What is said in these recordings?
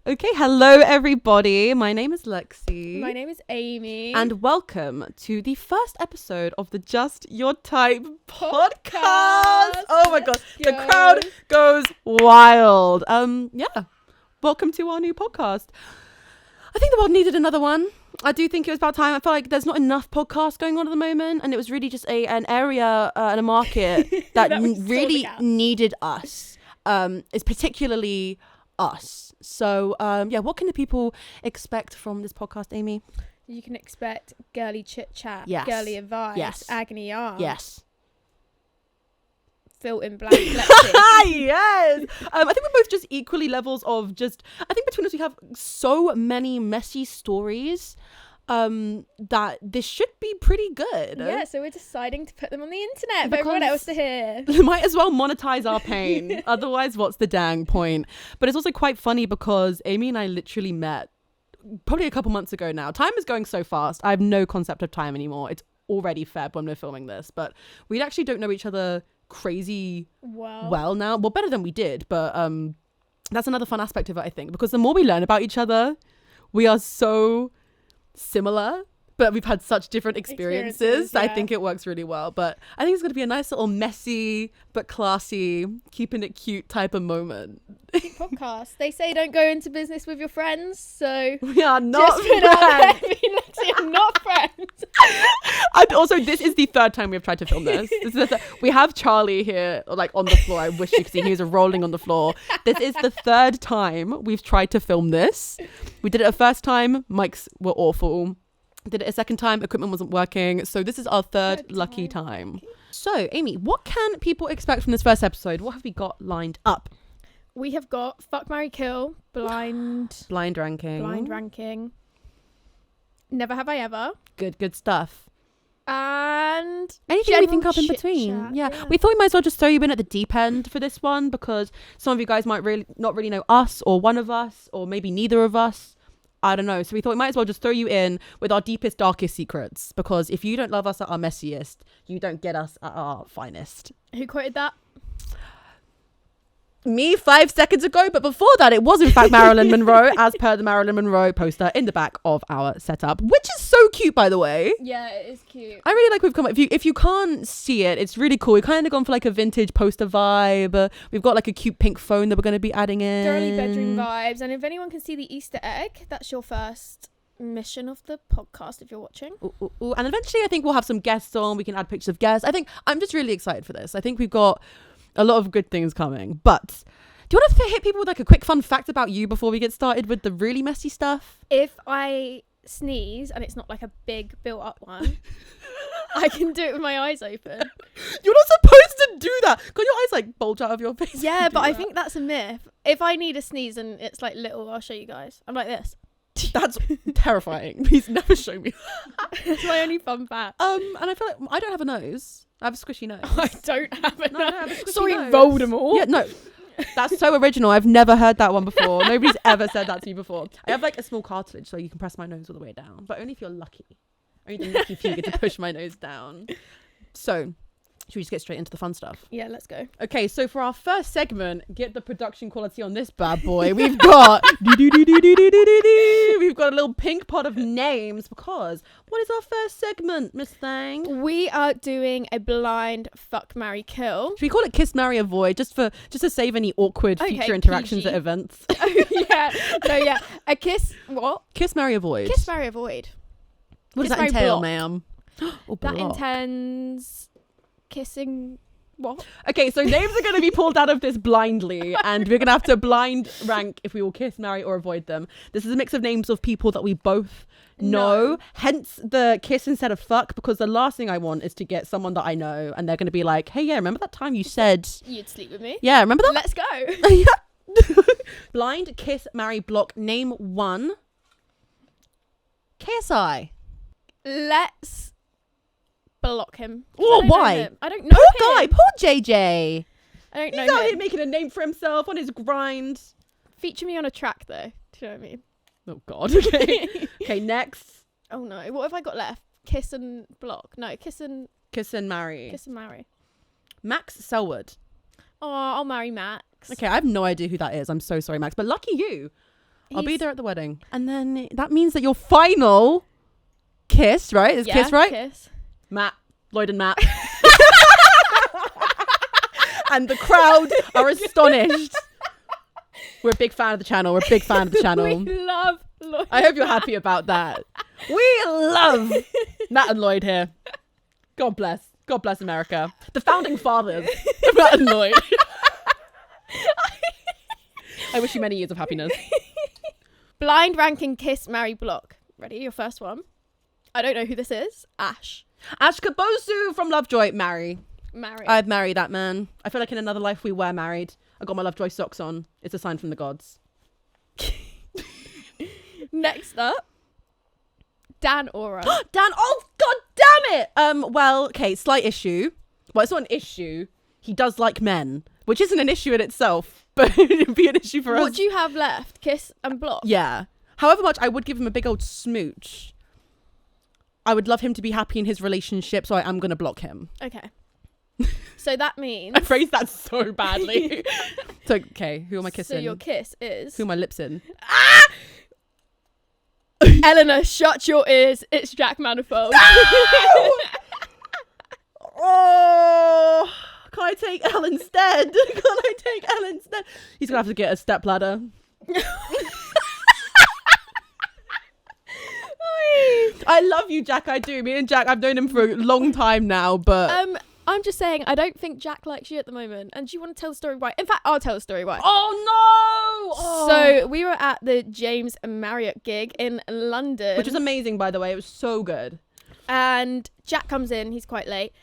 Okay, hello everybody. My name is Lexie. My name is Amy. And welcome to the first episode of the Just Your Type podcast. Oh my god, the crowd goes wild. Welcome to our new podcast. I think the world needed another one. I do think it was about time. I feel like there's not enough podcasts going on at the moment, and it was really just an area and a market that really needed us. It's particularly us. So what can the people expect from this podcast, Amy? You can expect girly chit chat, yes, girly advice, yes, agony aunt, yes, fill in blank Lexie. Yes. I think we're both just equally levels of just, I think between us we have so many messy stories that this should be pretty good. Yeah, so we're deciding to put them on the internet for everyone else to hear. Might as well monetize our pain. Otherwise, what's the dang point? But it's also quite funny because Amy and I literally met probably a couple months ago now. Time is going so fast. I have no concept of time anymore. It's already Feb when we're filming this, but we actually don't know each other crazy well now. Well, better than we did, but that's another fun aspect of it, I think, because the more we learn about each other, we are so similar, but we've had such different experiences. I think it works really well. But I think it's going to be a nice little messy but classy, keeping it cute type of moment. Podcast. They say don't go into business with your friends, so we are not friends. Lexie, not friends. And also, this is the third time we've tried to film this. We have Charlie here, like on the floor. I wish you could see he was rolling on the floor. This is the third time we've tried to film this. We did it a first time, mics were awful. Did it a second time, equipment wasn't working. So this is our third lucky time. So Amy, what can people expect from this first episode? What have we got lined up? We have got Fuck, Marry, Kill, blind ranking, Never Have I Ever, good stuff, and anything we think up in between. Yeah, we thought we might as well just throw you in at the deep end for this one, because some of you guys might not really know us, or one of us, or maybe neither of us. I don't know. So we thought we might as well just throw you in with our deepest, darkest secrets, because if you don't love us at our messiest, you don't get us at our finest. Who quoted that? Me 5 seconds ago, but before that it was in fact Marilyn Monroe, as per the Marilyn Monroe poster in the back of our setup, which is so cute, by the way. Yeah, it is cute. I really like we've come up. If you can't see it, it's really cool. We've kind of gone for like a vintage poster vibe. We've got like a cute pink phone that we're going to be adding in. Girly bedroom vibes. And if anyone can see the Easter egg, that's your first mission of the podcast if you're watching. Ooh. And eventually I think we'll have some guests on. We can add pictures of guests. I'm just really excited for this. I think we've got a lot of good things coming. But do you want to hit people with like a quick fun fact about you before we get started with the really messy stuff? If I sneeze and it's not like a big built up one, I can do it with my eyes open. You're not supposed to do that. Got your eyes like bulge out of your face. Yeah, but I think that's a myth. If I need a sneeze and it's like little, I'll show you guys. I'm like this. That's terrifying. Please never show me. That's my only fun fact. And I feel like I don't have a nose. I have a squishy nose. I don't have a nose. nose. Sorry, Voldemort. Yeah, no. That's so original. I've never heard that one before. Nobody's ever said that to me before. I have like a small cartilage, so you can press my nose all the way down, but only if you're lucky. Only the lucky few get to push my nose down. So, should we just get straight into the fun stuff? Yeah, let's go. Okay, so for our first segment, get the production quality on this bad boy. We've got we've got a little pink pot of names, because what is our first segment, Miss Thang? We are doing a blind fuck, marry, kill. Should we call it kiss, marry, avoid, just to save any awkward future interactions PG. at events? A kiss. What? Kiss, marry, avoid. Kiss, marry, avoid. What kiss, does that entail, block. ma'am? That intends kissing. What? Okay, so names are going to be pulled out of this blindly, and we're going to have to blind rank if we will kiss, marry, or avoid them. This is a mix of names of people that we both know, hence the kiss instead of fuck, because the last thing I want is to get someone that I know and they're going to be like, hey, yeah, remember that time you said you'd sleep with me? Yeah, remember that? Let's go. Yeah. Blind, kiss, marry, block. Name one. KSI. Let's block him. Oh, why? I don't know. Poor guy, poor JJ. I don't know. He's out here making a name for himself on his grind. Feature me on a track though. Do you know what I mean? Oh God. Okay. Okay. Next. Oh no. What have I got left? Kiss and block. No. Kiss and marry. Kiss and marry. Max Selwood. Oh, I'll marry Max. Okay, I have no idea who that is. I'm so sorry, Max. But lucky you. I'll be there at the wedding. And then that means that your final kiss, right? Is kiss, right? Kiss. Matt. Lloyd and Matt. And the crowd are astonished. We're a big fan of the channel. We're a big fan of the channel. We love Lloyd. I hope you're happy about that. We love Matt and Lloyd here. God bless. God bless America. The founding fathers of Matt and Lloyd. I wish you many years of happiness. Blind ranking kiss, marry, block. Ready? Your first one. I don't know who this is. Ash. Ash Kabosu from Lovejoy. Marry. I'd marry that man. I feel like in another life we were married. I got my Lovejoy socks on. It's a sign from the gods. Next up, Dan Aura. Dan, oh god damn it! Well, okay, slight issue. Well, it's not an issue. He does like men, which isn't an issue in itself, but it'd be an issue for us. What do you have left? Kiss and block? Yeah. However much I would give him a big old smooch, I would love him to be happy in his relationship, so I am going to block him. Okay. So that means... I phrased that so badly. So, okay, who am I kissing? So your kiss is... Who am I lips in? Ah! Eleanor, shut your ears. It's Jack Manifold. No! Oh, can I take Elle instead? Can I take Elle instead? He's going to have to get a stepladder. I love you, Jack. I do. Me and Jack, I've known him for a long time now, but... I'm just saying, I don't think Jack likes you at the moment. And do you want to tell the story why? In fact, I'll tell the story why. Oh, no! Oh. So we were at the James Marriott gig in London. Which was amazing, by the way. It was so good. And Jack comes in. He's quite late.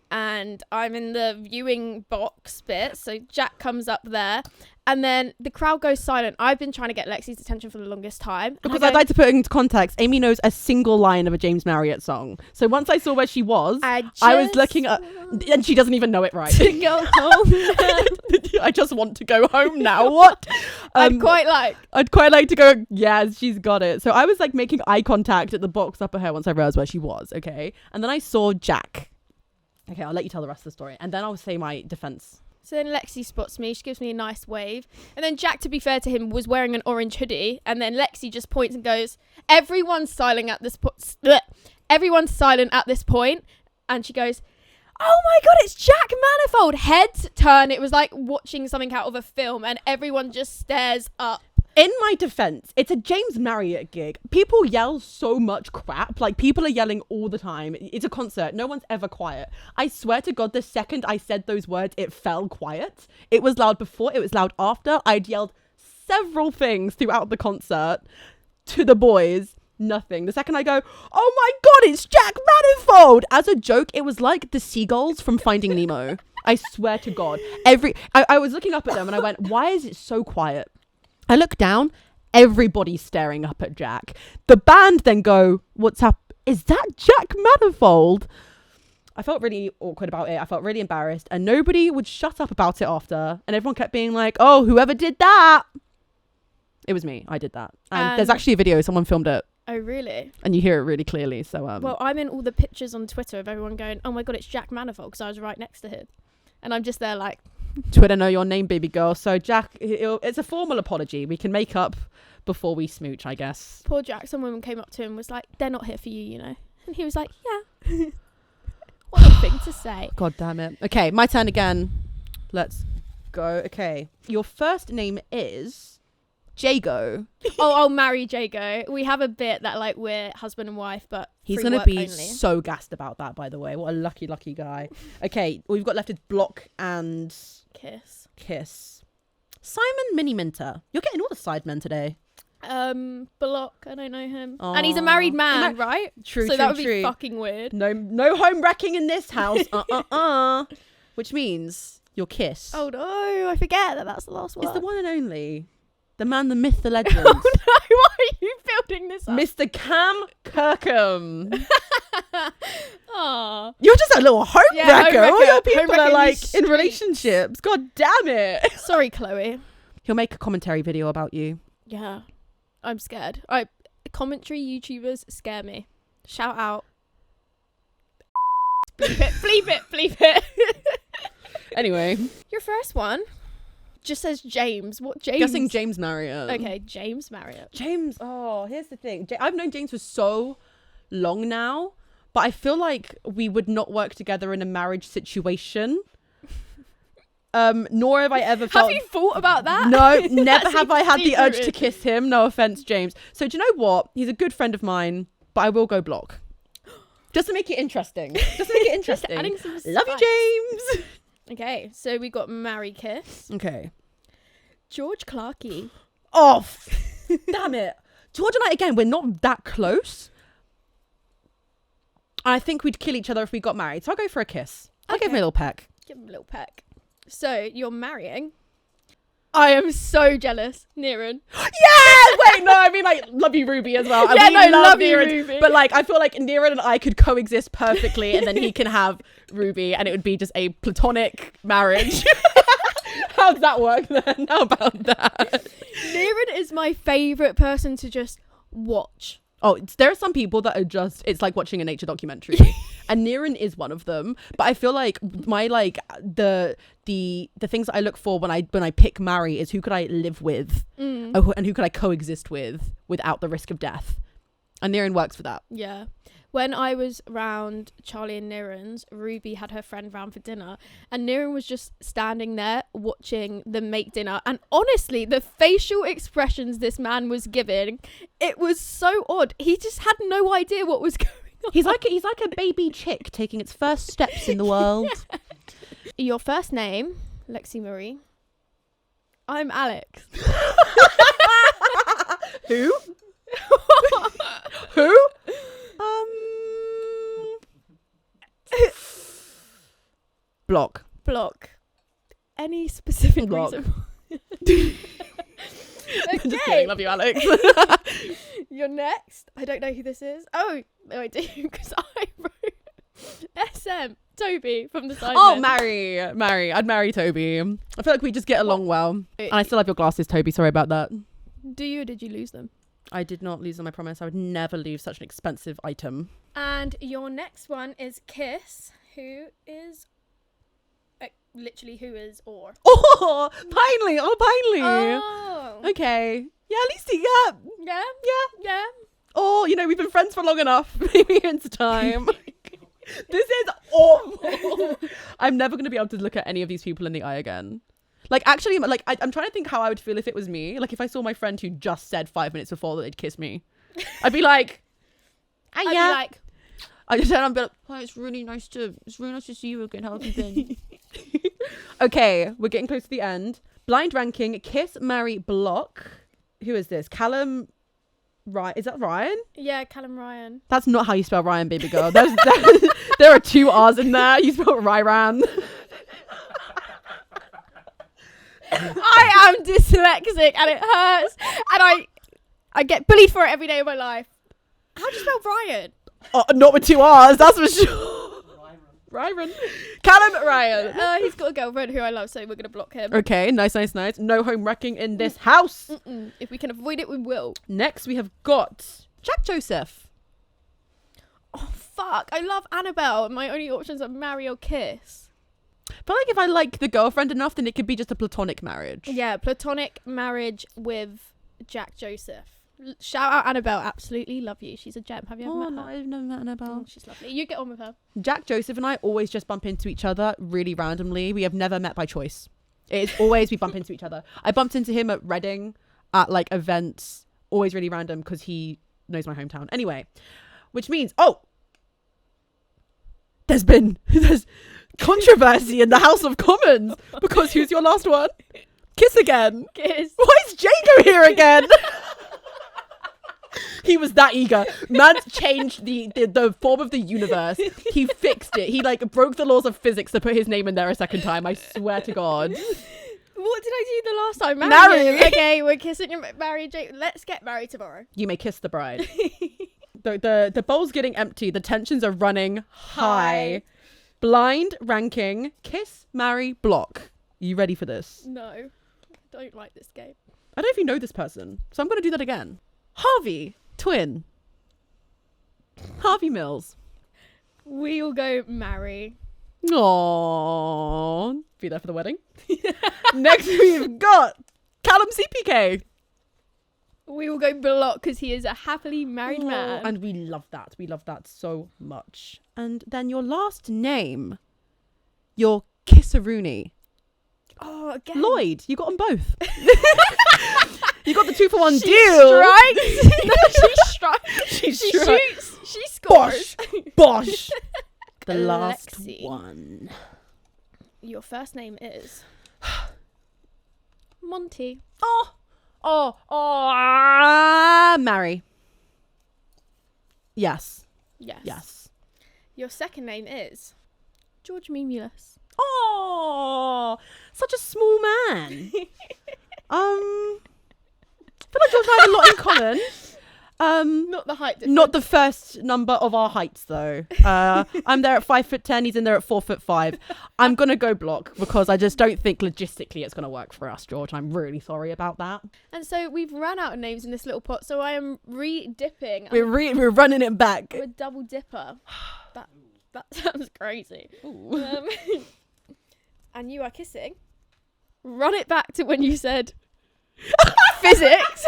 And I'm in the viewing box bit. So Jack comes up there. And then the crowd goes silent. I've been trying to get Lexie's attention for the longest time. Because I'd like to put it into context. Amy knows a single line of a James Marriott song. So once I saw where she was, I was looking at... And she doesn't even know it right. To go home. I just want to go home now. What? I'd quite like to go, yeah, she's got it. So I was like making eye contact at the box up ahead once I realized where she was, okay? And then I saw Jack. Okay, I'll let you tell the rest of the story. And then I'll say my defense. So then Lexie spots me. She gives me a nice wave. And then Jack, to be fair to him, was wearing an orange hoodie. And then Lexie just points and goes, everyone's silent at this everyone's silent at this point. And she goes, oh my God, it's Jack Manifold. Heads turn. It was like watching something out of a film. And everyone just stares up. In my defense, it's a James Marriott gig. People yell so much crap. Like, people are yelling all the time. It's a concert. No one's ever quiet. I swear to God, the second I said those words, it fell quiet. It was loud before. It was loud after. I'd yelled several things throughout the concert to the boys. Nothing. The second I go, oh my God, it's Jack Manifold. As a joke, it was like the seagulls from Finding Nemo. I swear to God. I was looking up at them and I went, why is it so quiet? I look down, everybody's staring up at Jack. The band then go, what's up? Is that Jack Manifold? I felt really awkward about it. I felt really embarrassed. And nobody would shut up about it after. And everyone kept being like, oh, whoever did that. It was me. I did that. And there's actually a video. Someone filmed it. Oh, really? And you hear it really clearly. So, well, I'm in all the pictures on Twitter of everyone going, oh my God, it's Jack Manifold, because I was right next to him. And I'm just there like... Twitter know your name, baby girl. So Jack, it's a formal apology. We can make up before we smooch, I guess. Poor Jack, some woman came up to him and was like, they're not here for you, you know. And he was like, yeah. What a thing to say. God damn it. Okay, my turn again. Let's go. Okay. Your first name is Jago. I'll marry Jago. We have a bit that like we're husband and wife, but he's going to be so gassed about that, by the way. What a lucky guy. Okay, all we've got left is block and... Kiss. Simon Miniminter. You're getting all the side men today. Block. I don't know him. Aww. And he's a married man, right? True, so that would be fucking weird. No home wrecking in this house. Which means your kiss. Oh no, I forget that's the last one. It's the one and only. The man, the myth, the legend. Oh no, why are you building this up? Mr. Cam Kirkham. Aww. You're just a little home wrecker. All your people are like in streets. relationships. God damn it. Sorry, Chloe. He'll make a commentary video about you. Yeah. I'm scared. Commentary YouTubers scare me. Shout out. Bleep it. Anyway. Your first one. just says James. What James? Guessing James Marriott. Okay, James Marriott. James. Oh, here's the thing. I've known James for so long now, but I feel like we would not work together in a marriage situation. Nor have I ever felt... Have you thought about that? No, never have I had the secret. urge to kiss him. No offense, James. So do you know what? He's a good friend of mine, but I will go block. Just to make it interesting. Adding some Love you, spice. James. Okay, so we got marry, kiss. Okay. George Clarkey. Oh, damn it. George and I, again, we're not that close. I think we'd kill each other if we got married. So I'll go for a kiss. I'll give him a little peck. Give him a little peck. So, you're marrying. I am so jealous. Niran. Yeah! Wait, no, I mean, like, love you, Ruby, as well. Yeah, I no, love you, Niran, Ruby. But, like, I feel like Niran and I could coexist perfectly, and then he can have Ruby, and it would be just a platonic marriage. How does that work, then? How about that? Niran is my favourite person to just watch. Oh, there are some people that are just, it's like watching a nature documentary. And Niran is one of them. But I feel like my, like, the things that I look for when I pick marry is who could I live with and who could I coexist with without the risk of death. And Niran works for that. Yeah. When I was round Charlie and Niran's, Ruby had her friend round for dinner, and Niran was just standing there watching them make dinner. And honestly, the facial expressions this man was giving, it was so odd. He just had no idea what was going on. He's like a baby chick taking its first steps in the world. Yeah. Your first name, Lexie Marie. I'm Alex. Who? Who? Block. Any specific Block. reason? Just kidding. Love you, Alex. You're next. I don't know who this is. Oh, no, I do, because I wrote SM. Toby from the side. Oh, marry. I'd marry Toby. I feel like we just get along well. And I still have your glasses, Toby. Sorry about that. Do you or did you lose them? I did not lose them, I promise. I would never leave such an expensive item. And your next one is Kiss, who is... literally who is or. Oh, finally. Oh. Okay. Yeah, at least, Yeah. Oh, we've been friends for long enough. Maybe it's time. This is awful. I'm never going to be able to look at any of these people in the eye again. Like, actually, like, I'm trying to think how I would feel if it was me. Like, if I saw my friend who just said 5 minutes before that they'd kiss me. I'd be like... I'd be like... I just said, I'd be like, oh, it's really nice to see you again. How have you been? Okay, we're getting close to the end. Blind ranking, kiss, marry, block. Who is this? Callum... Is that Ryan? Yeah, Callum Ryan. That's not how you spell Ryan, baby girl. There are 2 R's in there. You spelled Ryran. I am dyslexic and it hurts. And I get bullied for it every day of my life. How do you spell Ryan? Not with 2 R's, that's for sure. Ryan. Callum Ryan. He's got a girlfriend who I love, so we're going to block him. Okay, nice. No home wrecking in this house. If we can avoid it, we will. Next, we have got Jack Joseph. Oh, fuck. I love Annabelle. My only options are marry or kiss. I feel like if I like the girlfriend enough, then it could be just a platonic marriage. Yeah, platonic marriage with Jack Joseph. Shout out Annabelle. Absolutely love you. She's a gem. Have you ever met her? I've never met Annabelle. Oh, she's lovely. You get on with her. Jack Joseph and I always just bump into each other really randomly. We have never met by choice. It is always we bump into each other. I bumped into him at Reading at like events. Always really random because he knows my hometown. Anyway, which means, there's controversy in the House of Commons because who's your last one? Kiss again. Kiss. Why is Jago here again? He was that eager. Man changed the form of the universe. He fixed it. He like broke the laws of physics to put his name in there a second time. I swear to God. What did I do the last time? Marry. Okay, we're kissing and marry. Let's get married tomorrow. You may kiss the bride. The bowl's getting empty. The tensions are running high. Blind ranking. Kiss, marry, block. You ready for this? No, I don't like this game. I don't know if you know this person, so I'm going to do that again. Harvey, twin. Harvey Mills. We'll go marry. Aww. Be there for the wedding. Next we've got Callum CPK. We will go block because he is a happily married man. And we love that. We love that so much. And then your last name, your Kissarooney. Oh, again. Lloyd, you got them both. You got the 2-for-1 deal. She strikes. She shoots. She scores. Bosh. The last Lexie. one. Your first name is Monty. Mary. Yes. Yes. Your second name is George Mimulus. Oh, such a small man. I feel like George and I have a lot in common. Not the height difference. Not the first number of our heights though. I'm there at 5'10", he's in there at 4'5". I'm gonna go block because I just don't think logistically it's gonna work for us, George. I'm really sorry about that. And so we've run out of names in this little pot, so I am re-dipping. We're running it back. I'm a double dipper. That sounds crazy. And you are kissing. Run it back to when you said physics.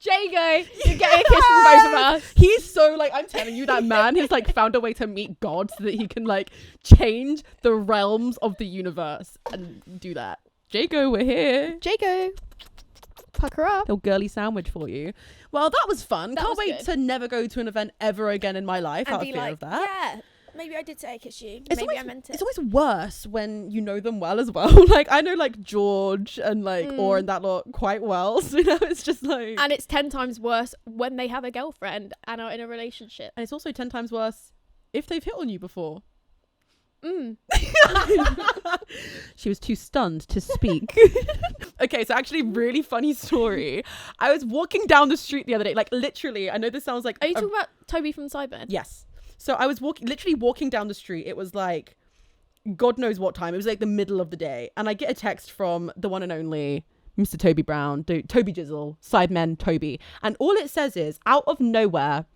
Jago, you're getting a kiss from both of us. He's so like, I'm telling you, that man has like found a way to meet God so that he can like change the realms of the universe and do that. Jago, we're here. Jago, pucker up. Little girly sandwich for you. Well, that was fun. That Can't was wait good. to never go to an event ever again in my life And out of be fear like, of that. yeah, maybe I did say I kissed you. It's Maybe always, I meant it. It's always worse when you know them well as well. Like I know like George and like Orr and that lot quite well. So it's just like, And it's 10 times worse when they have a girlfriend and are in a relationship. and it's also 10 times worse if they've hit on you before. She was too stunned to speak. Okay, so actually really funny story. I was walking down the street the other day, like literally, I know this sounds like Are you talking about Toby from Sideburn? Yes. So I was literally walking down the street. It was like God knows what time. It was like the middle of the day. And I get a text from the one and only Mr. Toby Brown, Toby Jizzle, Sidemen Toby. And all it says is, out of nowhere,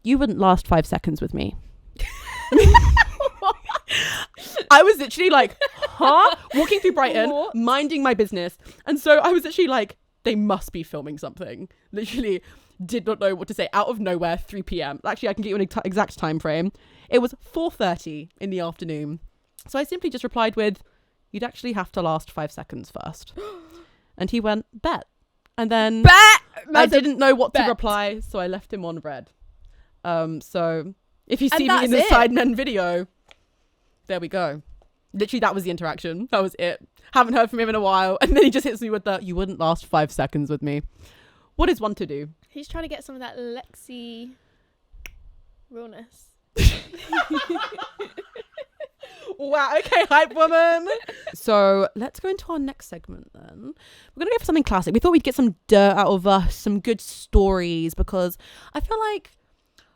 you wouldn't last 5 seconds with me. I was literally like, huh? Walking through Brighton, What? minding my business. And so I was literally like, they must be filming something. Literally did not know what to say. Out of nowhere, 3 p.m. Actually, I can get you an exact time frame. It was 4:30 in the afternoon. So I simply just replied with, you'd actually have to last 5 seconds first. And he went, bet. And then I didn't know what to reply, so I left him on red. So if you see me in the Sidemen video, there we go. Literally, that was the interaction. That was it. Haven't heard from him in a while. And then he just hits me with the, you wouldn't last 5 seconds with me. What is one to do? He's trying to get some of that Lexie realness. Wow, okay, hype woman. So let's go into our next segment then. We're going to go for something classic. We thought we'd get some dirt out of us, some good stories, because I feel like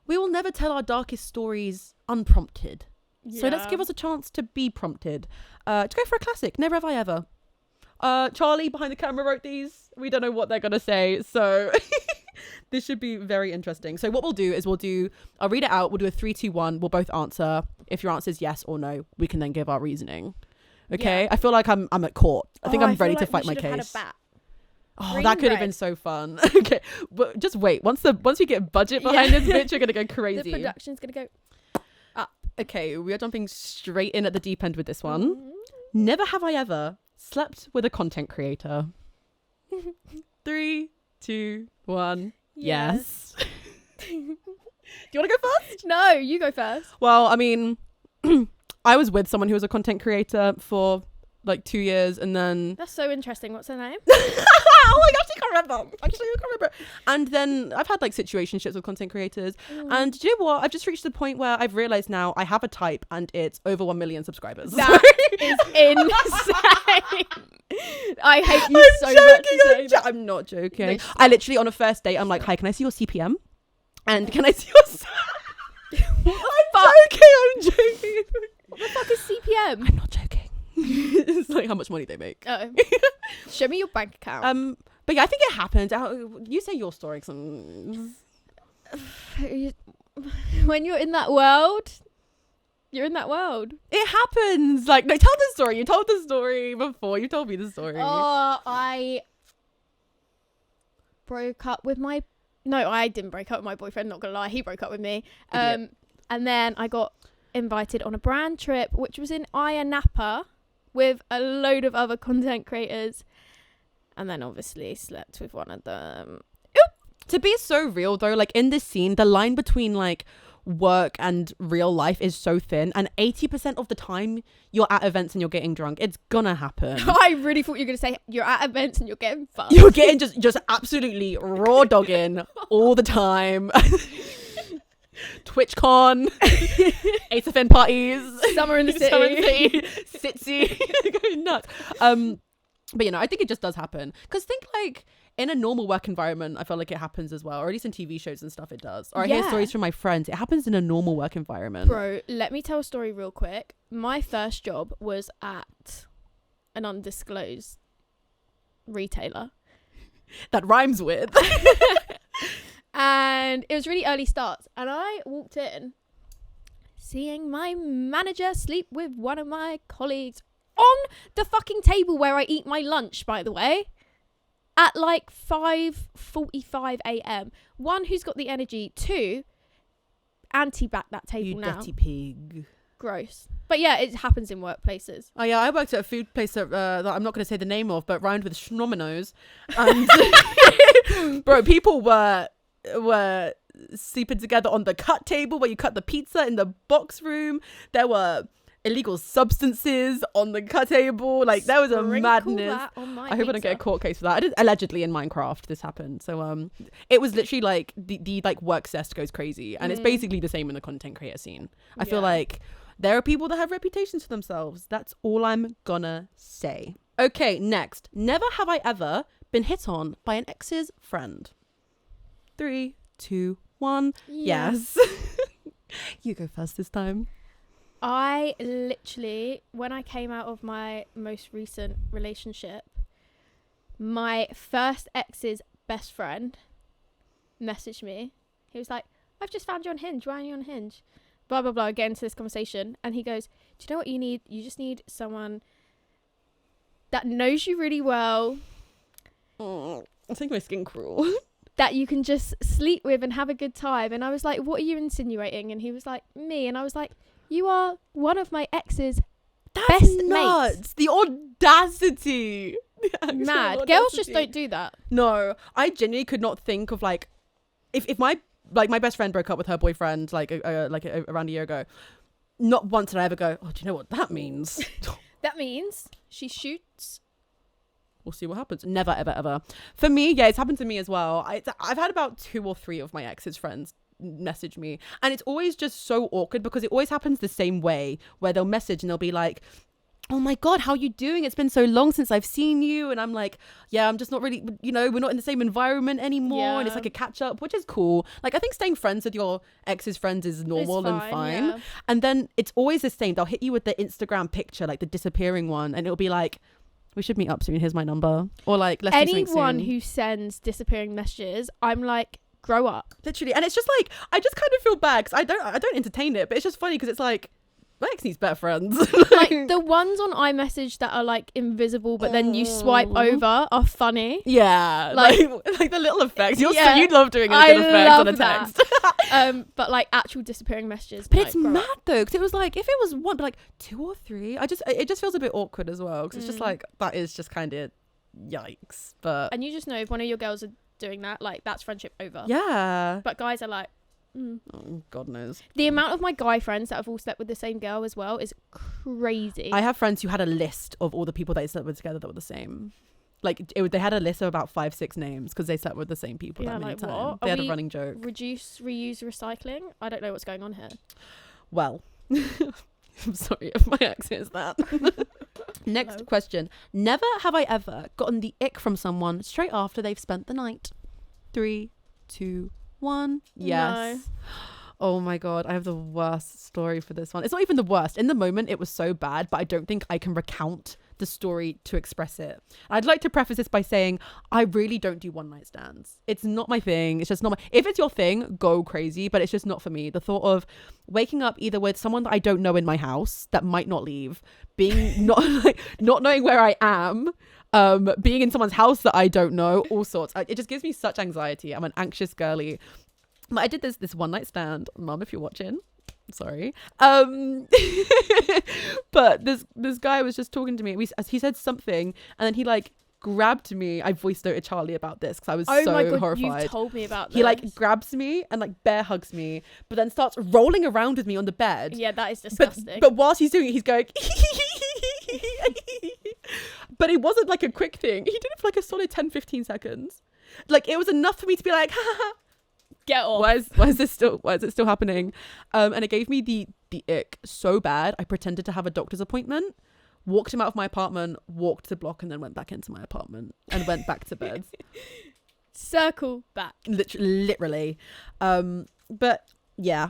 we will never tell our darkest stories unprompted. Yeah. So let's give us a chance to be prompted. To go for a classic, Never Have I Ever. Charlie behind the camera wrote these. We don't know what they're going to say, so this should be very interesting. So what we'll do is I'll read it out. We'll do a 3, 2, 1. We'll both answer. If your answer is yes or no, we can then give our reasoning. Okay? Yeah. I feel like I'm at court. I think I'm ready to fight my case. Had a bat. Oh, that could have been so fun. Okay, but just wait. Once we get budget behind this bitch, you're gonna go crazy. The production's gonna go up. Okay, we are jumping straight in at the deep end with this one. Mm-hmm. Never have I ever slept with a content creator. 3, 2, 1. Yes. Do you want to go first? No, you go first. Well, I mean, I was with someone who was a content creator for like 2 years, and then that's so interesting. What's her name? Oh, I actually can't remember. And then I've had like situationships with content creators, and do you know what? I've just reached the point where I've realized now I have a type, and it's over 1 million subscribers. That is insane. I hate you so much. I'm not joking. No, I literally on a first date, I'm like, hi, can I see your CPM? And can I see your? I'm joking. What the fuck is CPM? I'm not joking. It's like how much money they make. Oh. Show me your bank account. But yeah, I think it happened. You say your story. When you're in that world, You're in that world. It happens. Like, no, tell the story. You told the story before. You told me the story. Oh, I broke up with my... No, I didn't break up with my boyfriend, not gonna lie. He broke up with me. And then I got invited on a brand trip, which was in Ayia Napa with a load of other content creators. And then obviously slept with one of them. To be so real though, like in this scene, the line between like work and real life is so thin, and 80% of the time you're at events and you're getting drunk. It's gonna happen. I really thought you were gonna say you're at events and you're getting fucked. You're getting just absolutely raw dogging all the time. TwitchCon, ASFN parties, Summer in the City, Sitsy, going nuts. But you know, I think it just does happen. Because think like in a normal work environment, I feel like it happens as well, or at least in TV shows and stuff it does. Or I hear stories from my friends. It happens in a normal work environment. Bro, let me tell a story real quick. My first job was at an undisclosed retailer. That rhymes with. And it was really early starts. And I walked in seeing my manager sleep with one of my colleagues on the fucking table where I eat my lunch, by the way, at like 5:45 a.m. One, who's got the energy? Two, anti-back that table You now. dirty pig. Gross. But yeah, it happens in workplaces. Oh yeah, I worked at a food place that I'm not going to say the name of, but rhymed with schnominos. And bro, people were sleeping together on the cut table where you cut the pizza in the box room. There were illegal substances on the cut table. Like there was a madness. I hope I don't get a court case for that. I did allegedly in Minecraft this happened. So it was literally like the like work cess goes crazy, and it's basically the same in the content creator scene. I feel like there are people that have reputations for themselves. That's all I'm gonna say. Okay, next. Never have I ever been hit on by an ex's friend. 3, 2, 1. Yes. You go first this time. I literally, when I came out of my most recent relationship, my first ex's best friend messaged me. He was like, I've just found you on Hinge. Why are you on Hinge? Blah, blah, blah. Get into this conversation. And he goes, do you know what you need? You just need someone that knows you really well. I think my skin cruel. That you can just sleep with and have a good time. And I was like, what are you insinuating? And he was like, me. And I was like, you are one of my ex's best nuts. Mates. The audacity. Mad. Audacity. Girls just don't do that. No, I genuinely could not think of like, if my best friend broke up with her boyfriend around a year ago, not once did I ever go, oh, do you know what that means? That means she shoots. We'll see what happens. Never, ever, ever. For me, yeah, it's happened to me as well. I've had about 2 or 3 of my ex's friends message me, and it's always just so awkward because it always happens the same way, where they'll message and they'll be like, oh my god, how you doing? It's been so long since I've seen you. And I'm like, yeah, I'm just not really, we're not in the same environment anymore. And it's like a catch up, which is cool. Like I think staying friends with your ex's friends is normal and fine. Yeah. And then it's always the same. They'll hit you with the Instagram picture, like the disappearing one, and it'll be like, we should meet up soon, here's my number. Or like, let's do something soon. Anyone who sends disappearing messages, I'm like, grow up. Literally. And it's just like, I just kind of feel bad because I don't entertain it, but it's just funny because it's like, my ex needs better friends. Like the ones on iMessage that are like invisible, but then you swipe over are funny. Yeah, like the little effects. You'd love doing a little effect on a text. But like actual disappearing messages. But it's mad though, because it was like if it was one, but like 2 or 3, it just feels a bit awkward as well, because it's just like that is just kind of yikes. But and you just know if one of your girls are doing that, like that's friendship over. Yeah. But guys are like. Oh, God knows. The amount of my guy friends that have all slept with the same girl as well is crazy. I have friends who had a list of all the people they slept with together that were the same. Like they had a list of about 5-6 names because they slept with the same people that many times. They had a running joke. Reduce, reuse, recycling. I don't know what's going on here. Well, I'm sorry if my ex is that. Next question. Never have I ever gotten the ick from someone straight after they've spent the night. 3, 2, 1. Yes. No. Oh my god, I have the worst story for this one. It's not even the worst. In the moment it was so bad, but I don't think I can recount the story to express it. I'd like to preface this by saying I really don't do one night stands. It's not my thing. It's just not if it's your thing, go crazy, but it's just not for me. The thought of waking up either with someone that I don't know in my house that might not leave, being not knowing where I am, being in someone's house that I don't know, all sorts. It just gives me such anxiety. I'm an anxious girly. But I did this one night stand, Mum, if you're watching. Sorry. But this guy was just talking to me. He said something, and then he like grabbed me. I voice noted Charlie about this because I was so my God, horrified. You told me about this. He like grabs me and like bear hugs me, but then starts rolling around with me on the bed. Yeah, that is disgusting. But whilst he's doing it, he's going. But it wasn't like a quick thing. He did it for like a solid 10-15 seconds. Like it was enough for me to be like, get off. Why is it still happening? And it gave me the ick so bad. I pretended to have a doctor's appointment, walked him out of my apartment, walked the block, and then went back into my apartment and went back to bed. Circle back. Literally. But yeah,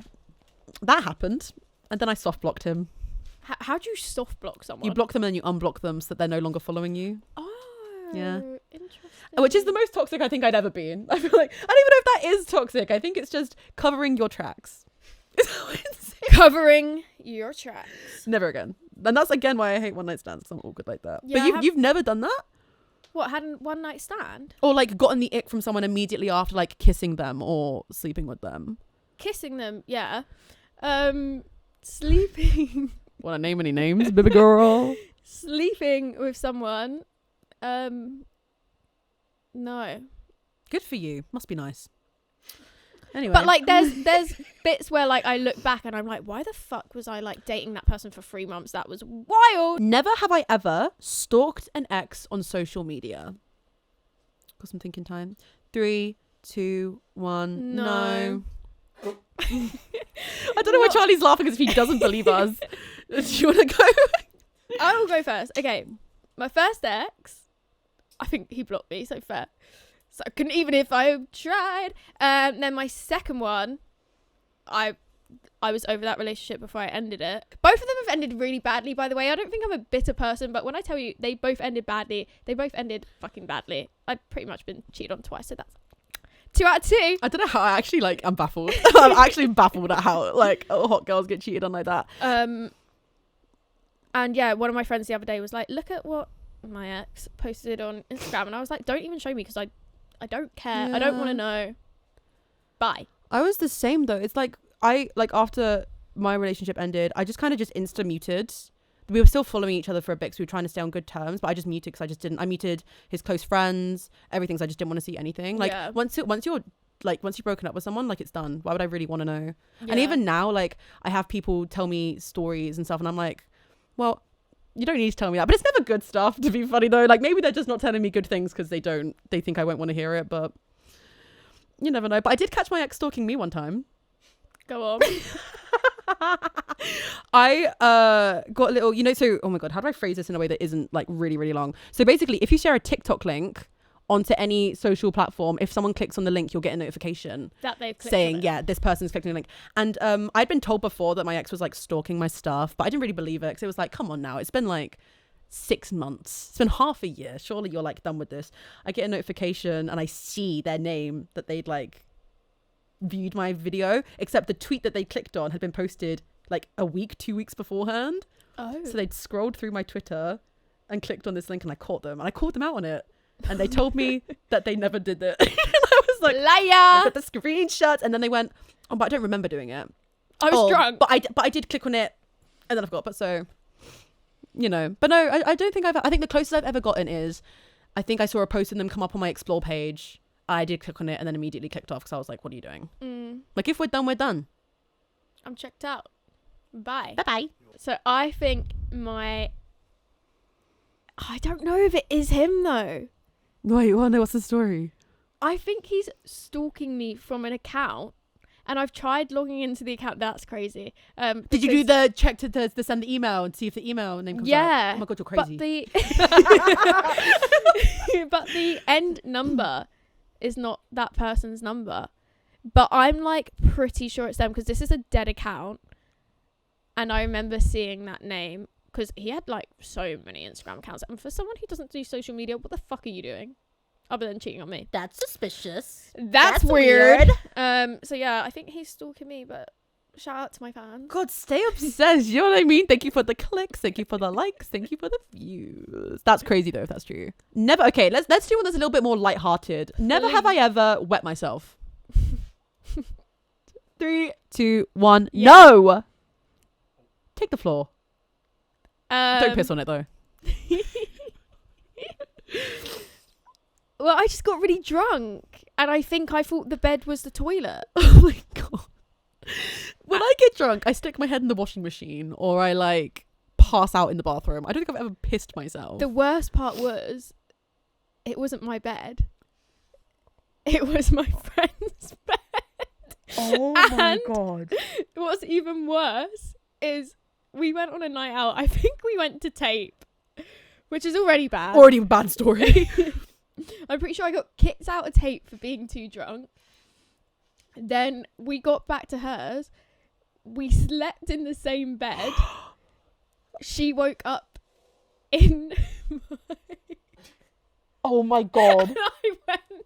that happened. And then I soft blocked him. How do you soft block someone? You block them and then you unblock them so that they're no longer following you. Oh, yeah. Interesting. Which is the most toxic I think I'd ever been. I feel like I don't even know if that is toxic. I think it's just covering your tracks. Covering your tracks. Never again. And that's again why I hate one night stands. I'm awkward like that. Yeah, but you've never done that? What, had a one night stand? Or like gotten the ick from someone immediately after like kissing them or sleeping with them? Kissing them, yeah. Sleeping. Want to name any names, baby girl? Sleeping with someone. No. Good for you. Must be nice. Anyway. But like there's bits where like I look back and I'm like, why the fuck was I like dating that person for 3 months? That was wild. Never have I ever stalked an ex on social media. Got some thinking time. 3, 2, 1. No. I don't know why Charlie's laughing as if he doesn't believe us. Do you want to go? I will go first. Okay. My first ex, I think he blocked me, so fair. So I couldn't, even if I tried. Then my second one, I was over that relationship before I ended it. Both of them have ended really badly, by the way. I don't think I'm a bitter person, but when I tell you they both ended badly, they both ended fucking badly. I've pretty much been cheated on twice, so that's 2 out of 2. I don't know how. I actually I'm baffled. I'm actually baffled at how like hot girls get cheated on like that. And yeah, one of my friends the other day was like, look at what my ex posted on Instagram, and I was like, don't even show me because I don't care. Yeah. I don't want to know. Bye. I was the same though. It's like after my relationship ended, I just kind of just insta muted. We were still following each other for a bit because we were trying to stay on good terms, but I just muted because I muted his close friends, everything. So I just didn't want to see anything. Like Yeah. once you're broken up with someone, like it's done. Why would I really want to know? Yeah. And even now, like I have people tell me stories and stuff, and I'm like, well, you don't need to tell me that. But it's never good stuff, to be funny though. Like maybe they're just not telling me good things because they think I won't want to hear it, but you never know. But I did catch my ex stalking me one time. Go on. I got a little, so oh my god, how do I phrase this in a way that isn't like really, really long? So basically, if you share a TikTok link onto any social platform, if someone clicks on the link, you'll get a notification That they've clicked saying, on it. yeah, this person's clicking the link. And I'd been told before that my ex was like stalking my stuff, but I didn't really believe it because it was like, come on now, it's been like 6 months, it's been half a year, surely you're like done with this. I get a notification and I see their name that they'd like viewed my video, except the tweet that they clicked on had been posted like a week, 2 weeks beforehand. Oh. So they'd scrolled through my Twitter and clicked on this link, and I caught them, and I called them out on it, and they told me that they never did it. And I was like, liar. I got the screenshots, and then they went, oh, but I don't remember doing it. I was drunk. But I did click on it, and then I forgot. But so, but no, I don't think I think the closest I've ever gotten is, I think I saw a post and them come up on my explore page. I did click on it and then immediately clicked off because I was like, what are you doing? Like, if we're done, we're done. I'm checked out. Bye. Bye-bye. So I think I don't know if it is him though. Wait, well, no, what's the story? I think he's stalking me from an account, and I've tried logging into the account. That's crazy. Did you do the check to send the email and see if the email name comes yeah. up? Oh my god, you're crazy. But the end number is not that person's number. But I'm like pretty sure it's them because this is a dead account. And I remember seeing that name, because he had like so many Instagram accounts. And for someone who doesn't do social media, what the fuck are you doing? Other than cheating on me. That's suspicious. That's weird. So yeah, I think he's stalking me, but shout out to my fans. God, stay obsessed. You know what I mean? Thank you for the clicks. Thank you for the likes. Thank you for the views. That's crazy though, if that's true. Never. Okay, let's do one that's a little bit more lighthearted. Never have I ever wet myself. 3, 2, 1. Yeah. No. Take the floor. Don't piss on it though. Well, I just got really drunk, and I think I thought the bed was the toilet. Oh my god. When I get drunk, I stick my head in the washing machine, or I like pass out in the bathroom. I don't think I've ever pissed myself. The worst part was, it wasn't my bed. It was my friend's bed. Oh my god. What's even worse is we went on a night out. I think we went to Tape, which is already bad. Already a bad story. I'm pretty sure I got kicked out of Tape for being too drunk. Then we got back to hers. We slept in the same bed. She woke up in my... Oh my god. And I went,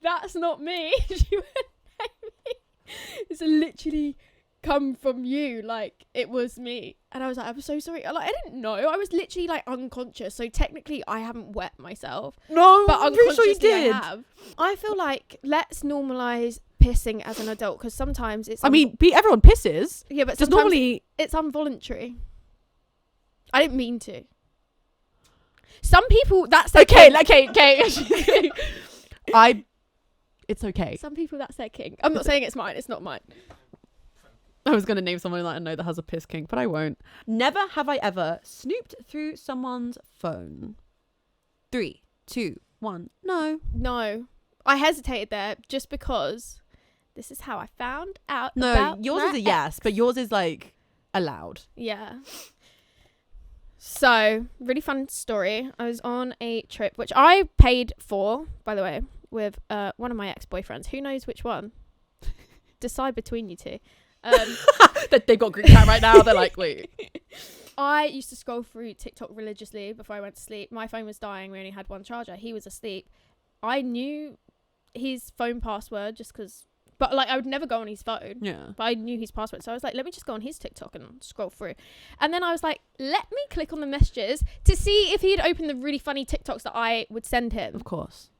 that's not me. She went, Amy, it's literally come from you. Like, it was me. And I was like, I'm so sorry. Like, I didn't know. I was literally like unconscious. So technically I haven't wet myself. No, but I'm pretty sure you did. I feel like let's normalize pissing as an adult, because sometimes it's everyone pisses. yeah, but just sometimes normally it's involuntary. I didn't mean to. Some people, that's their okay. It's okay. Some people, that's their king. I'm not saying it's mine. It's not mine. I was going to name someone that I know that has a piss kink, but I won't. Never have I ever snooped through someone's phone. 3, 2, 1. No. I hesitated there just because this is how I found out. No, about yours is a yes, but yours is like allowed. Yeah. So, really fun story. I was on a trip, which I paid for, by the way, with one of my ex-boyfriends. Who knows which one? Decide between you two. That they've got group chat right now. They're like, wait. I used to scroll through TikTok religiously before I went to sleep. My phone was dying. We only had one charger. He was asleep. I knew his phone password just because, but like I would never go on his phone. Yeah. But I knew his password. So I was like, let me just go on his TikTok and scroll through. And then I was like, let me click on the messages to see if he'd opened the really funny TikToks that I would send him. Of course.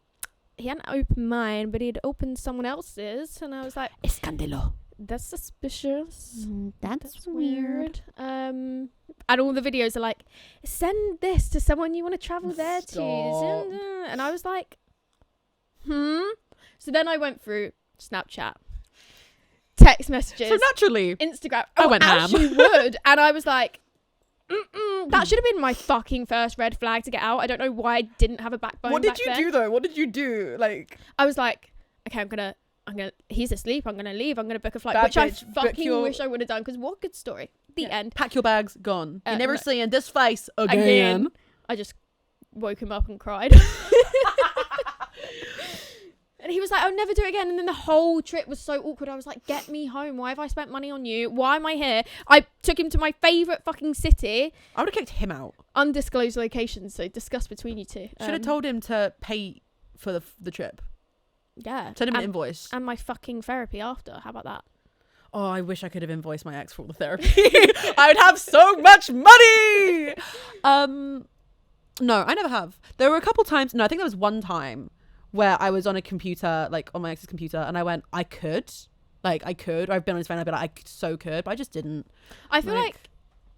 He hadn't opened mine, but he'd opened someone else's. And I was like, Escandalo. That's suspicious. That's weird. And all the videos are like, send this to someone you want to travel there to. And I was like, So then I went through Snapchat, text messages. So naturally, Instagram. I went ham. You would. And I was like, that should have been my fucking first red flag to get out. I don't know why I didn't have a backbone. What did you do though? What did you do? Like, I was like, okay, I'm gonna he's asleep, I'm gonna leave, I'm gonna book a flight, bad which I bitch, fucking wish I would have done, because what a good story. End. Pack your bags, gone. You're never no. seeing this face again. I just woke him up and cried. And he was like, I'll never do it again. And then the whole trip was so awkward. I was like, get me home. Why have I spent money on you? Why am I here? I took him to my favourite fucking city. I would have kicked him out. Undisclosed locations, so discuss between you two. Should have told him to pay for the trip. Yeah. Send him an invoice. And my fucking therapy after. How about that? Oh, I wish I could have invoiced my ex for all the therapy. I would have so much money. No, I never have. There were a couple times. No, I think there was one time where I was on a computer, like on my ex's computer, and I went, I could. Or I've been on his phone, I'd be like, I so could, but I just didn't. I feel like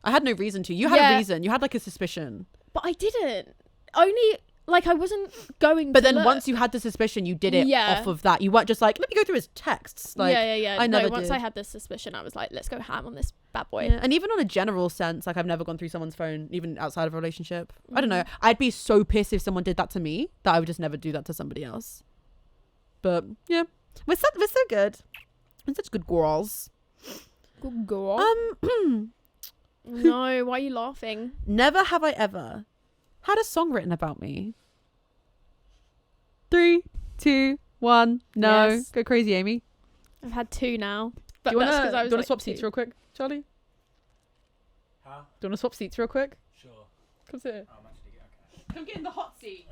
I had no reason to. You had a reason. You had like a suspicion. But I didn't. Only, like, I wasn't going but to then look. Once you had the suspicion, you did it off of that. You weren't just like, let me go through his texts. Like, yeah. I never once did. I had this suspicion, I was like, let's go ham on this bad boy. Yeah. And even on a general sense, like, I've never gone through someone's phone, even outside of a relationship. I don't know. I'd be so pissed if someone did that to me that I would just never do that to somebody else. But yeah, we're so good. We're such good girls. Good girl. No, why are you laughing? Never have I ever had a song written about me. 3, 2, 1. No. Yes. Go crazy, Amy. I've had 2 now. But Do you that's because I was want to like swap 2. seats real quick, Charlie? Do you want to swap seats real quick? Sure. Come sit. Oh, I'm actually okay. Come get in the hot seat.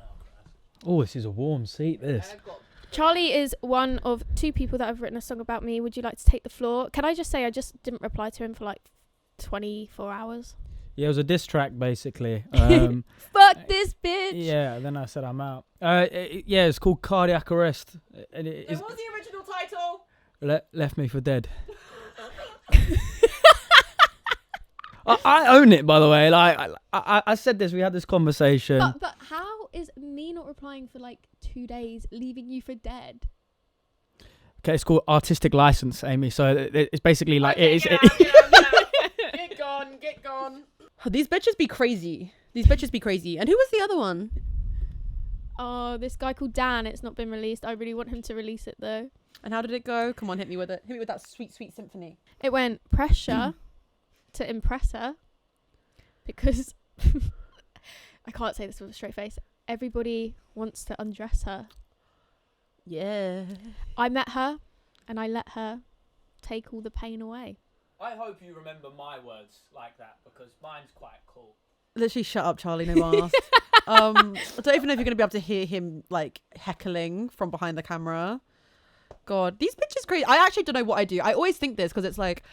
Oh, this is a warm seat, this. Charlie is one of 2 people that have written a song about me. Would you like to take the floor? Can I just say I just didn't reply to him for like 24 hours. Yeah, it was a diss track, basically. Fuck this bitch. Yeah, then I said I'm out. Yeah, it's called Cardiac Arrest. And What was the original title? Left Me for Dead. I own it, by the way. Like I said this, we had this conversation. But how is me not replying for like 2 days leaving you for dead? Okay, it's called artistic license, Amy. So it's basically like Okay, it is. Get gone. These bitches be crazy. And who was the other one? Oh, this guy called Dan. It's not been released. I really want him to release it though. And how did it go? Come on, hit me with it. Hit me with that sweet, sweet symphony. It went pressure to impress her because I can't say this with a straight face. Everybody wants to undress her. Yeah. I met her and I let her take all the pain away. I hope you remember my words like that because mine's quite cool. Literally, shut up, Charlie. No one asked. I don't even know if you're going to be able to hear him like heckling from behind the camera. God, these bitches crazy. I actually don't know what I do. I always think this because it's like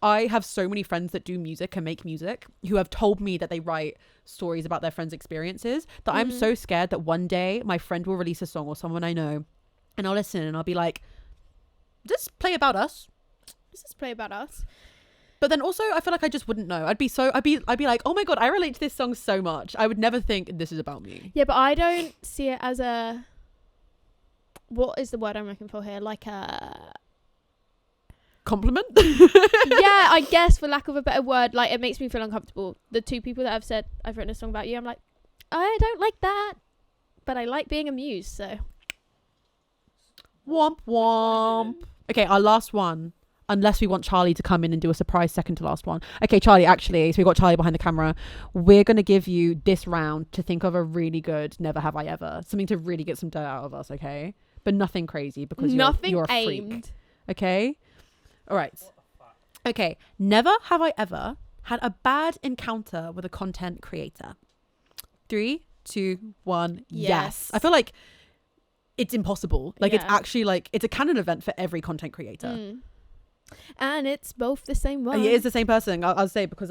I have so many friends that do music and make music who have told me that they write stories about their friends' experiences that I'm so scared that one day my friend will release a song or someone I know and I'll listen and I'll be like, just play about us. This is play about us. But then also I feel like I just wouldn't know. I'd be like, oh my God, I relate to this song so much. I would never think this is about me. Yeah, but I don't see it as a, what is the word I'm looking for here? Like a compliment. Yeah, I guess for lack of a better word, like it makes me feel uncomfortable. The 2 people that have said I've written a song about you, I'm like, I don't like that, but I like being amused. So womp womp. Okay, our last one. Unless we want Charlie to come in and do a surprise second to last one. Okay, Charlie, actually, so we got Charlie behind the camera. We're going to give you this round to think of a really good never have I ever. Something to really get some dirt out of us, okay? But nothing crazy because you're a freak. aimed. Okay? All right. Okay, never have I ever had a bad encounter with a content creator. 3, 2, 1. Yes. I feel like it's impossible. Like it's actually like, it's a canon event for every content creator. And it's both the same one. It is the same person. I'll say because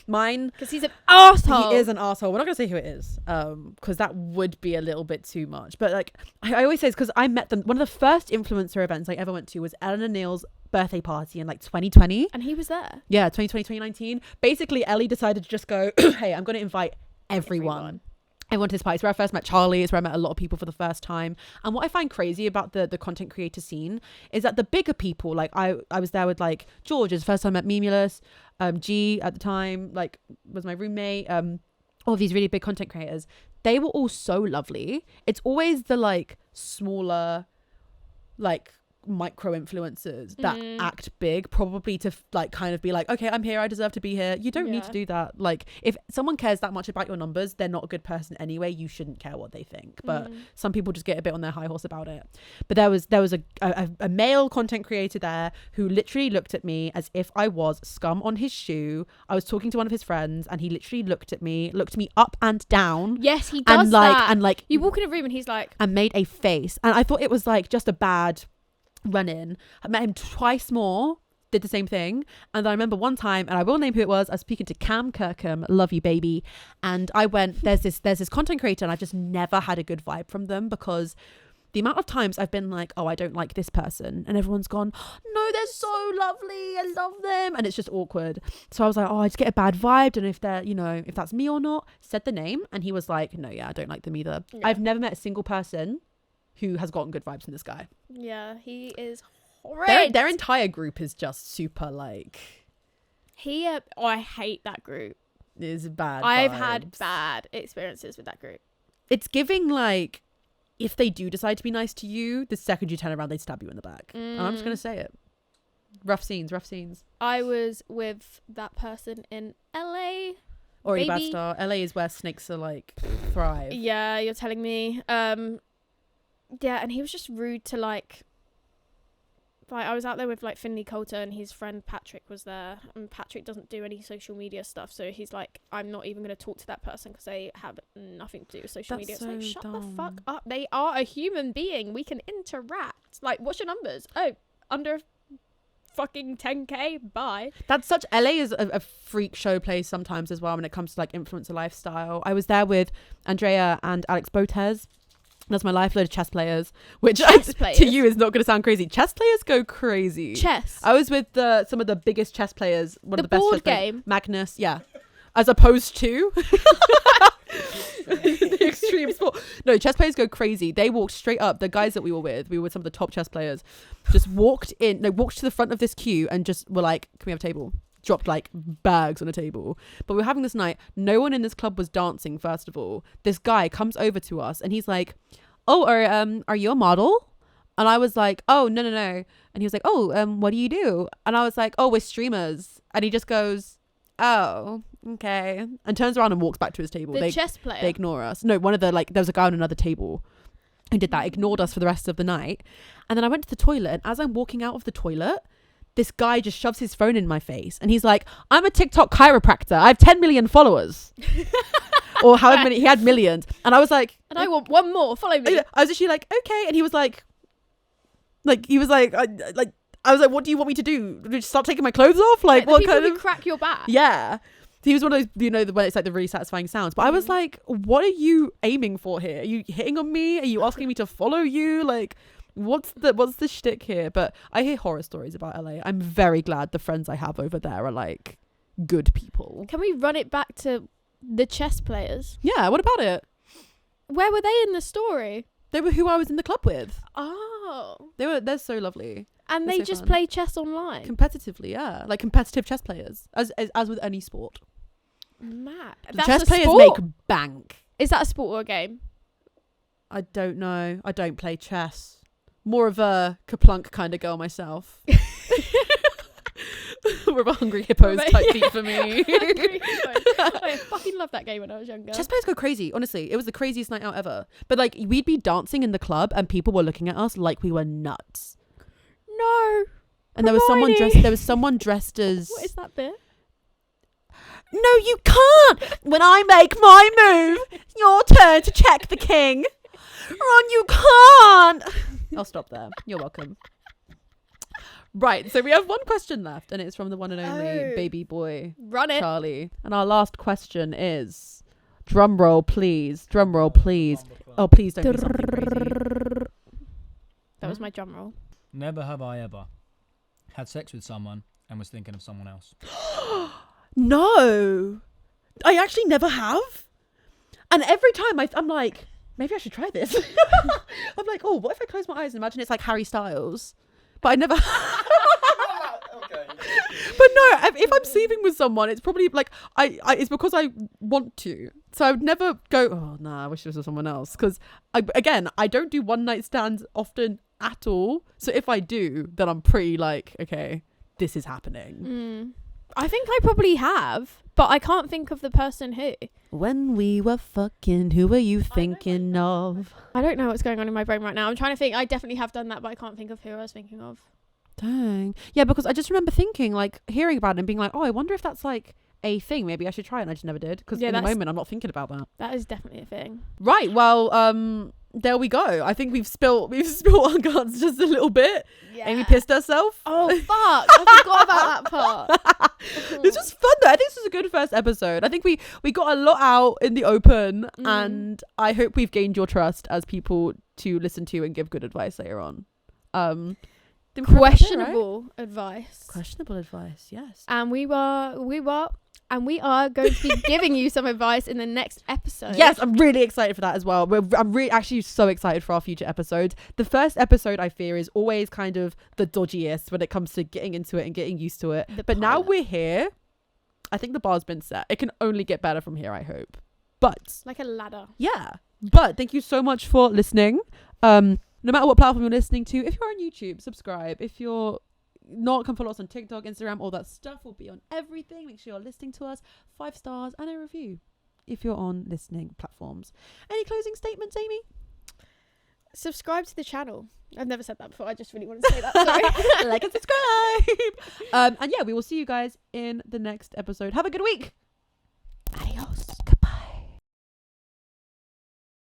mine, because he's an asshole. He is an asshole. We're not gonna say who it is, because that would be a little bit too much. But like I always say, it's because I met them. One of the first influencer events I ever went to was Ellen and Neil's birthday party in like 2020, and he was there. Yeah, 2020, 2019. Basically, Ellie decided to just go, hey, I'm gonna invite everyone to this party. It's where I first met Charlie. It's where I met a lot of people for the first time. And what I find crazy about the content creator scene is that the bigger people, like I was there with like George, is the first time I met Memulus, G at the time, like was my roommate, all of these really big content creators. They were all so lovely. It's always the like smaller, like micro influencers that act big, probably to like kind of be like, okay, I'm here, I deserve to be here. You don't need to do that. Like if someone cares that much about your numbers, they're not a good person anyway. You shouldn't care what they think. But some people just get a bit on their high horse about it. But there was a male content creator there who literally looked at me as if I was scum on his shoe. I was talking to one of his friends and he literally looked me up and down. Yes, he does and like that. and like you walk in a room and he's like, and made a face. And I thought it was like just a bad run-in. I met him twice more, did the same thing. And then I remember one time, and I will name who it was, I was speaking to Cam Kirkham, love you baby, and I went, there's this content creator, and I just never had a good vibe from them, because the amount of times I've been like, oh, I don't like this person, and everyone's gone, no, they're so lovely, I love them, and it's just awkward. So I was like, oh, I just get a bad vibe, and if they're, if that's me or not. Said the name, and he was like, no, yeah, I don't like them either. I've never met a single person who has gotten good vibes from this guy. Yeah, he is horrid. Their entire group is just super like... I hate that group. Is bad I've vibes. had bad experiences with that group. It's giving like, if they do decide to be nice to you, the second you turn around, they stab you in the back. And I'm just going to say it. Rough scenes. I was with that person in LA. Already bad start. LA is where snakes are like thrive. Yeah, you're telling me. Yeah, and he was just rude to like Like, I was out there with like Finley Coulter and his friend Patrick was there, and Patrick doesn't do any social media stuff, so he's like, I'm not even going to talk to that person because they have nothing to do with social media. It's like, shut the fuck up. They are a human being. We can interact. Like, what's your numbers? Oh, under fucking 10k. Bye. That's such, LA is a freak show place sometimes as well when it comes to like influencer lifestyle. I was there with Andrea and Alex Botez. That's my life, load of chess players, which to you is not going to sound crazy. Chess players go crazy. Chess. I was with some of the biggest chess players. One of the best board chess players. game. Magnus, yeah. As opposed to the extreme sport. No, chess players go crazy. They walked straight up. The guys that we were with some of the top chess players, just walked to the front of this queue and just were like, can we have a table? Dropped like bags on a table. But we were having this night. No one in this club was dancing, first of all. This guy comes over to us and he's like, oh, are you a model? And I was like, oh, no. And he was like, oh, what do you do? And I was like, oh, we're streamers. And he just goes, oh, okay. And turns around and walks back to his table. The chess player? They ignore us. No, one of the, like, there was a guy on another table who did that, ignored us for the rest of the night. And then I went to the toilet, and as I'm walking out of the toilet, this guy just shoves his phone in my face. And he's like, I'm a TikTok chiropractor. I have 10 million followers. Or however many, he had millions. And I was like... And I want one more, follow me. I was actually like, okay. And he was like, I was like, what do you want me to do? Just start taking my clothes off? Like, what kind of... crack your back. Yeah. He was one of those, when it's like the really satisfying sounds. But I was like, what are you aiming for here? Are you hitting on me? Are you asking me to follow you? Like, what's the shtick here? But I hear horror stories about LA. I'm very glad the friends I have over there are like good people. Can we run it back to the chess players? Yeah, what about it? Where were they in the story? They were who I was in the club with. Oh. They're so lovely. And They're they so just fun. play chess online? Competitively, yeah. Like competitive chess players. As with any sport. Mad. The chess players make bank. Is that a sport or a game? I don't know. I don't play chess. More of a Kaplunk kind of girl myself. More of a Hungry Hippos type beat for me. I fucking loved that game when I was younger. Chess players go crazy, honestly. It was the craziest night out ever. But like, we'd be dancing in the club and people were looking at us like we were nuts. No. And there was someone dressed as... What is that bit? No, you can't! When I make my move, your turn to check the king. Ron, you can't! I'll stop there. You're welcome. Right, so we have one question left, and it's from the one and only baby boy, Run it. Charlie. And our last question is, drum roll, please. Drum roll, please. Oh, please don't do something crazy. That was my drum roll. Never have I ever had sex with someone and was thinking of someone else. No, I actually never have. And every time I'm like, maybe I should try this. I'm like, oh, what if I close my eyes and imagine it's like Harry Styles? But I never. Okay. But no, if I'm sleeping with someone, it's probably like it's because I want to. So I would never go, oh nah, I wish this was someone else. Because I don't do one night stands often at all. So if I do, then I'm pretty like, okay, this is happening. I think I probably have, but I can't think of the person who. When we were fucking, who were you thinking of? I don't know what's going on in my brain right now. I'm trying to think. I definitely have done that, but I can't think of who I was thinking of. Dang. Yeah, because I just remember thinking, like, hearing about it and being like, oh, I wonder if that's like a thing. Maybe I should try it. And I just never did. Because in the moment, I'm not thinking about that. That is definitely a thing. Right. Well, there we go. I think we've spilled our guts just a little bit. Yeah. Amy pissed herself. Oh, fuck. I forgot about that part. This was fun though. I think this was a good first episode. I think we got a lot out in the open, and I hope we've gained your trust as people to listen to and give good advice later on. Questionable advice. Questionable advice, yes. And we are going to be giving you some advice in the next episode. Yes, I'm really excited for that as well. I'm really actually so excited for our future episodes. The first episode, I fear, is always kind of the dodgiest when it comes to getting into it and getting used to it. But now we're here. I think the bar's been set. It can only get better from here, I hope. But like a ladder. Yeah. But thank you so much for listening. No matter what platform you're listening to, if you're on YouTube, subscribe. If you're not, come follow us on TikTok, Instagram, all that stuff will be on everything. Make sure you're listening to us. 5 stars and a review if you're on listening platforms. Any closing statements, Amy? subscribe to the channel. I've never said that before. I just really want to say that. Sorry. Like and subscribe. And yeah, we will see you guys in the next episode. Have a good week.